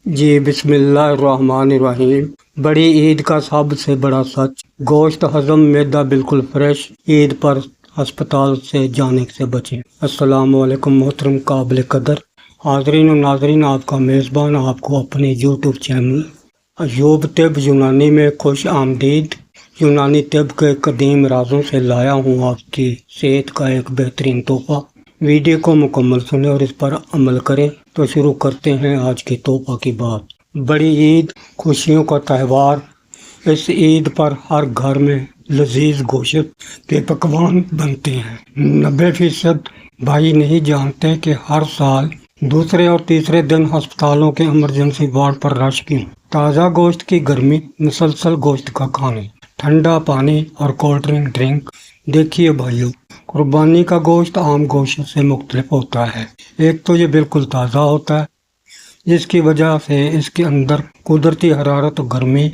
جی بسم اللہ الرحمن الرحیم۔ بڑی عید کا سب سے بڑا سچ، گوشت ہضم معدہ بالکل فریش، عید پر ہسپتال سے جانے سے بچیں۔ السلام علیکم محترم قابل قدر حاضرین و ناظرین، آپ کا میزبان آپ کو اپنے یوٹیوب چینل ایوب طب یونانی میں خوش آمدید۔ یونانی طب کے قدیم رازوں سے لایا ہوں آپ کی صحت کا ایک بہترین تحفہ۔ ویڈیو کو مکمل سنیں اور اس پر عمل کریں۔ تو شروع کرتے ہیں آج کے تحفہ کی بات۔ بڑی عید خوشیوں کا تہوار۔ اس عید پر ہر گھر میں لذیذ گوشت کے پکوان بنتے ہیں۔ 90% بھائی نہیں جانتے کہ ہر سال دوسرے اور تیسرے دن ہسپتالوں کے ایمرجنسی وارڈ پر رش کیوں۔ تازہ گوشت کی گرمی، مسلسل گوشت کا کھانا، ٹھنڈا پانی اور کولڈ ڈرنک۔ دیکھیے بھائیو، قربانی کا گوشت عام گوشت سے مختلف ہوتا ہے۔ ایک تو یہ بالکل تازہ ہوتا ہے، جس کی وجہ سے اس کے اندر قدرتی حرارت، گرمی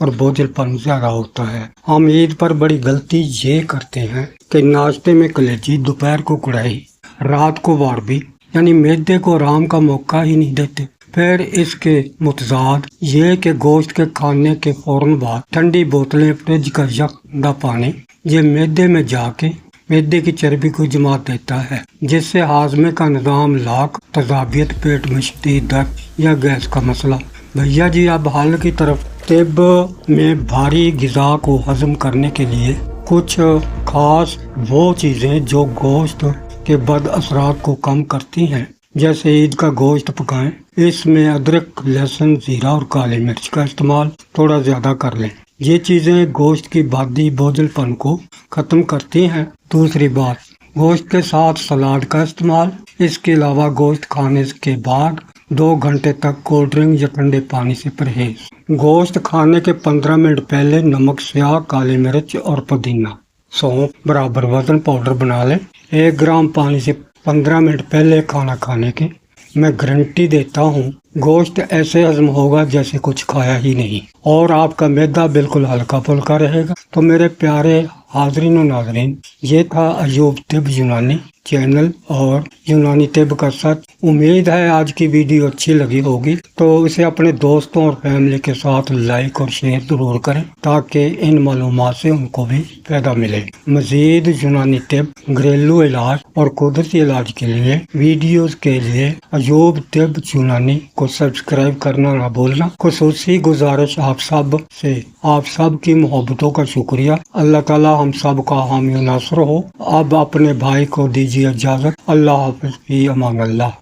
اور بوجھل پن زیادہ ہوتا ہے۔ ہم عید پر بڑی غلطی یہ کرتے ہیں کہ ناشتے میں کلیجی، دوپہر کو کڑھائی، رات کو واربی، یعنی معدے کو آرام کا موقع ہی نہیں دیتے۔ پھر اس کے متضاد یہ کہ گوشت کے کھانے کے فوراً بعد ٹھنڈی بوتلیں، فریج کا یخزدہ پانی، یہ معدے میں جا کے معدے کی چربی کو جما دیتا ہے، جس سے ہاضمے کا نظام لاک، تذابیت، پیٹ میں شدید درد یا گیس کا مسئلہ۔ بھیا جی اب حل کی طرف۔ طب میں بھاری غذا کو ہضم کرنے کے لیے کچھ خاص وہ چیزیں جو گوشت کے بد اثرات کو کم کرتی ہیں، جیسے عید کا گوشت پکائیں، اس میں ادرک، لہسن، زیرہ اور کالی مرچ کا استعمال تھوڑا زیادہ کر لیں۔ یہ چیزیں گوشت کی بادی بوجھل پن کو ختم کرتی ہیں۔ دوسری بات، گوشت کے ساتھ سلاد کا استعمال۔ اس کے علاوہ گوشت کھانے کے بعد 2 گھنٹے تک کولڈ ڈرنک یا ٹھنڈے پانی سے پرہیز۔ گوشت کھانے کے 15 منٹ پہلے نمک، سیاہ، کالی مرچ اور پودینہ، سونف برابر وزن پاؤڈر بنا لیں۔ 1 گرام پانی سے 15 منٹ پہلے کھانا کھانے کے۔ میں گارنٹی دیتا ہوں گوشت ایسے ہضم ہوگا جیسے کچھ کھایا ہی نہیں، اور آپ کا معدہ بالکل ہلکا پھلکا رہے گا۔ تو میرے پیارے حاضرین و ناظرین، یہ تھا ایوب طب یونانی چینل اور یونانی طب کا سچ۔ امید ہے آج کی ویڈیو اچھی لگی ہوگی، تو اسے اپنے دوستوں اور فیملی کے ساتھ لائک اور شیئر ضرور کریں تاکہ ان معلومات سے ان کو بھی فائدہ ملے۔ مزید یونانی طب، گھریلو علاج اور قدرتی علاج کے لیے ویڈیوز کے لیے ایوب طب یونانی کو سبسکرائب کرنا نہ بھولنا۔ خصوصی گزارش آپ سب کی محبتوں کا شکریہ۔ اللہ تعالی ہم سب کا حامی و ناصر ہو۔ اب اپنے بھائی کو دیجیے اجازت۔ اللہ حافظ، فی امان اللہ۔